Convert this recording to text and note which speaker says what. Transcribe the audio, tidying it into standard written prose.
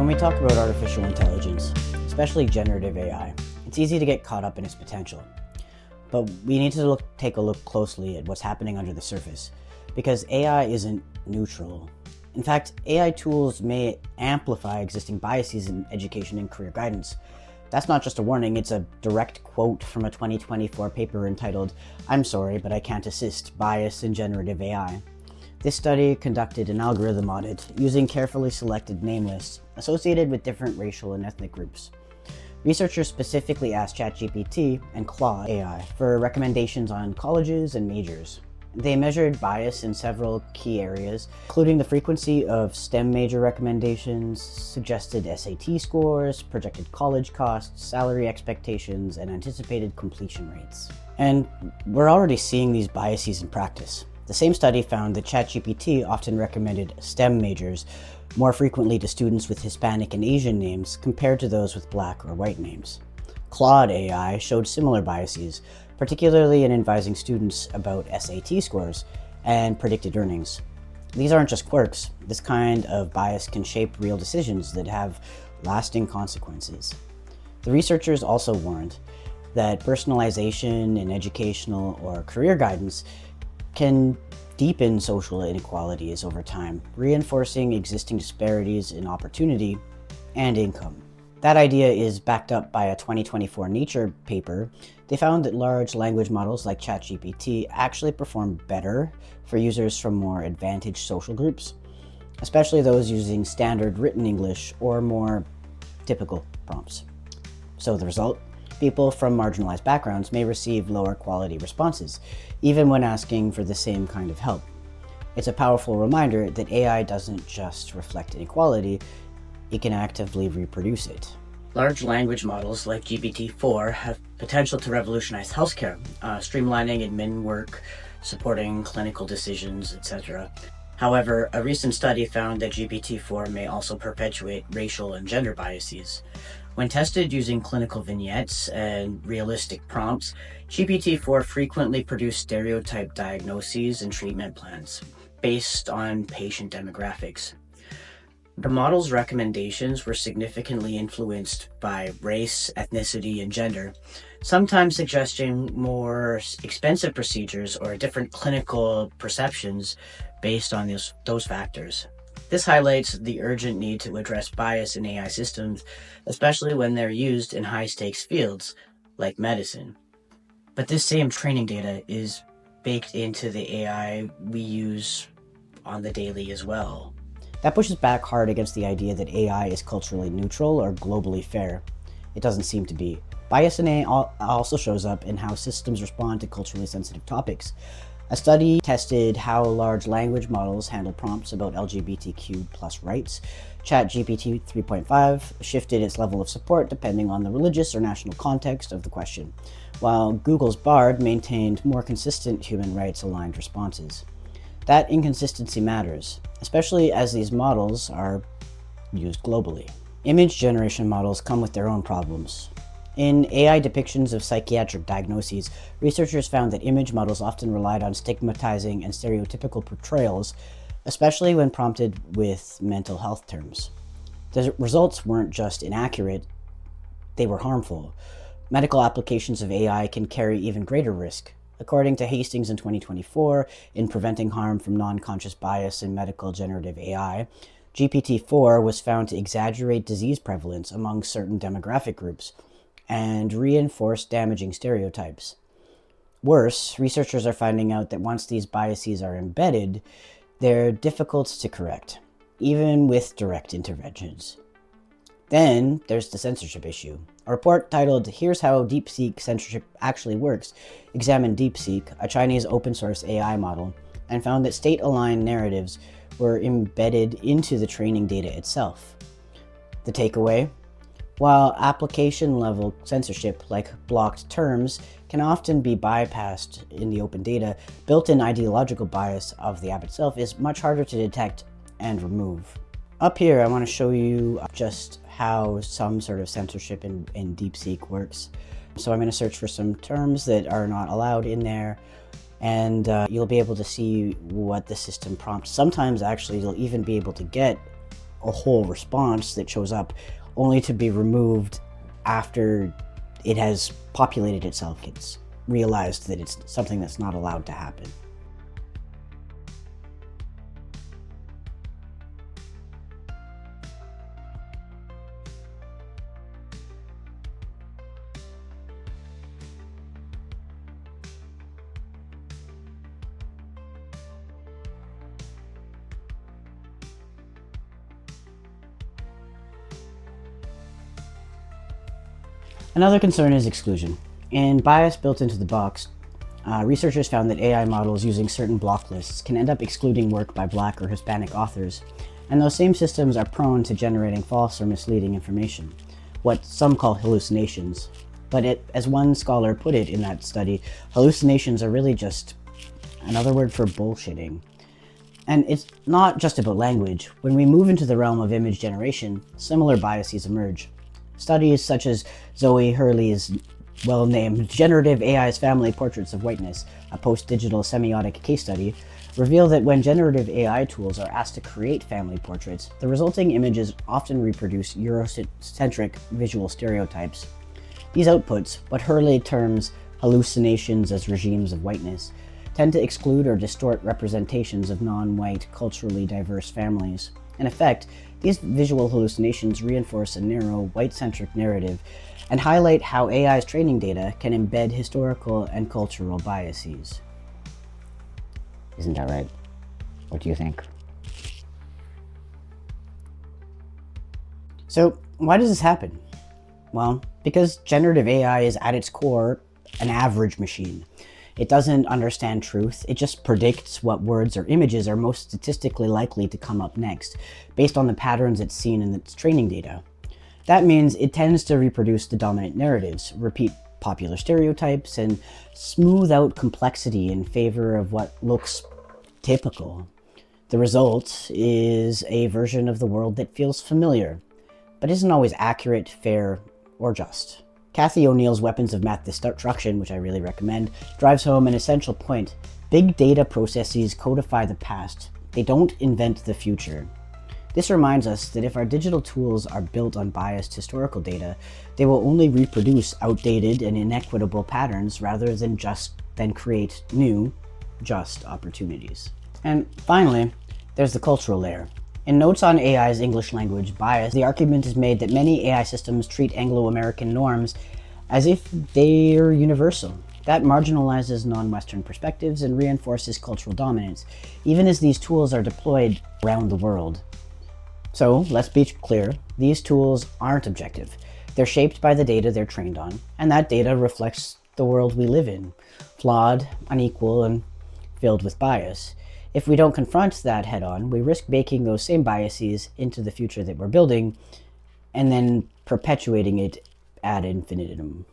Speaker 1: When we talk about artificial intelligence, especially generative AI, it's easy to get caught up in its potential. But we need to take a look closely at what's happening under the surface, because AI isn't neutral. In fact, AI tools may amplify existing biases in education and career guidance. That's not just a warning, it's a direct quote from a 2024 paper entitled, "I'm sorry, but I can't assist bias in generative AI." This study conducted an algorithm audit using carefully selected name lists associated with different racial and ethnic groups. Researchers specifically asked ChatGPT and Claude AI for recommendations on colleges and majors. They measured bias in several key areas, including the frequency of STEM major recommendations, suggested SAT scores, projected college costs, salary expectations, and anticipated completion rates. And we're already seeing these biases in practice. The same study found that ChatGPT often recommended STEM majors more frequently to students with Hispanic and Asian names compared to those with Black or white names. Claude AI showed similar biases, particularly in advising students about SAT scores and predicted earnings. These aren't just quirks. This kind of bias can shape real decisions that have lasting consequences. The researchers also warned that personalization in educational or career guidance can deepen social inequalities over time, reinforcing existing disparities in opportunity and income. That idea is backed up by a 2024 Nature paper. They found that large language models like ChatGPT actually perform better for users from more advantaged social groups, especially those using standard written English or more typical prompts. So the result? People from marginalized backgrounds may receive lower quality responses, even when asking for the same kind of help. It's a powerful reminder that AI doesn't just reflect inequality, it can actively reproduce it. Large language models like GPT-4 have potential to revolutionize healthcare, streamlining admin work, supporting clinical decisions, etc. However, a recent study found that GPT-4 may also perpetuate racial and gender biases. When tested using clinical vignettes and realistic prompts, GPT-4 frequently produced stereotyped diagnoses and treatment plans based on patient demographics. The model's recommendations were significantly influenced by race, ethnicity, and gender, sometimes suggesting more expensive procedures or different clinical perceptions based on those factors. This highlights the urgent need to address bias in AI systems, especially when they're used in high-stakes fields like medicine. But this same training data is baked into the AI we use on the daily as well. That pushes back hard against the idea that AI is culturally neutral or globally fair. It doesn't seem to be. Bias in AI also shows up in how systems respond to culturally sensitive topics. A study tested how large language models handle prompts about LGBTQ+ rights. ChatGPT 3.5 shifted its level of support depending on the religious or national context of the question, while Google's Bard maintained more consistent human rights-aligned responses. That inconsistency matters, especially as these models are used globally. Image generation models come with their own problems. In AI depictions of psychiatric diagnoses, researchers found that image models often relied on stigmatizing and stereotypical portrayals, especially when prompted with mental health terms. The results weren't just inaccurate, they were harmful. Medical applications of AI can carry even greater risk. According to Hastings in 2024, in Preventing Harm from Non-Conscious Bias in Medical Generative AI, GPT-4 was found to exaggerate disease prevalence among certain demographic groups and reinforce damaging stereotypes. Worse, researchers are finding out that once these biases are embedded, they're difficult to correct, even with direct interventions. Then there's the censorship issue. A report titled "Here's How DeepSeek Censorship Actually Works" examined DeepSeek, a Chinese open-source AI model, and found that state-aligned narratives were embedded into the training data itself. The takeaway? While application-level censorship, like blocked terms, can often be bypassed in the open data, built-in ideological bias of the app itself is much harder to detect and remove. Up here, I want to show you just how some sort of censorship in DeepSeek works. So I'm going to search for some terms that are not allowed in there, and you'll be able to see what the system prompts. Sometimes, actually, you'll even be able to get a whole response that shows up only to be removed after it has populated itself. It's realized that it's something that's not allowed to happen. Another concern is exclusion. In Bias Built into the Box, researchers found that AI models using certain block lists can end up excluding work by Black or Hispanic authors, and those same systems are prone to generating false or misleading information, what some call hallucinations. But as one scholar put it in that study, hallucinations are really just another word for bullshitting. And it's not just about language. When we move into the realm of image generation, similar biases emerge. Studies such as Zoe Hurley's well-named Generative AI's Family Portraits of Whiteness, a post-digital semiotic case study, reveal that when generative AI tools are asked to create family portraits, the resulting images often reproduce Eurocentric visual stereotypes. These outputs, what Hurley terms hallucinations as regimes of whiteness, tend to exclude or distort representations of non-white, culturally diverse families. In effect, these visual hallucinations reinforce a narrow, white-centric narrative and highlight how AI's training data can embed historical and cultural biases.
Speaker 2: Isn't that right? What do you think?
Speaker 1: So, why does this happen? Well, because generative AI is at its core an average machine. It doesn't understand truth, it just predicts what words or images are most statistically likely to come up next, based on the patterns it's seen in its training data. That means it tends to reproduce the dominant narratives, repeat popular stereotypes, and smooth out complexity in favor of what looks typical. The result is a version of the world that feels familiar, but isn't always accurate, fair, or just. Cathy O'Neill's Weapons of Math Destruction, which I really recommend, drives home an essential point. Big data processes codify the past. They don't invent the future. This reminds us that if our digital tools are built on biased historical data, they will only reproduce outdated and inequitable patterns rather than create new, just opportunities. And finally, there's the cultural layer. In Notes on AI's English language bias, the argument is made that many AI systems treat Anglo-American norms as if they're universal. That marginalizes non-Western perspectives and reinforces cultural dominance, even as these tools are deployed around the world. So, let's be clear, these tools aren't objective. They're shaped by the data they're trained on, and that data reflects the world we live in, flawed, unequal, and filled with bias. If we don't confront that head-on, we risk baking those same biases into the future that we're building, and then perpetuating it ad infinitum.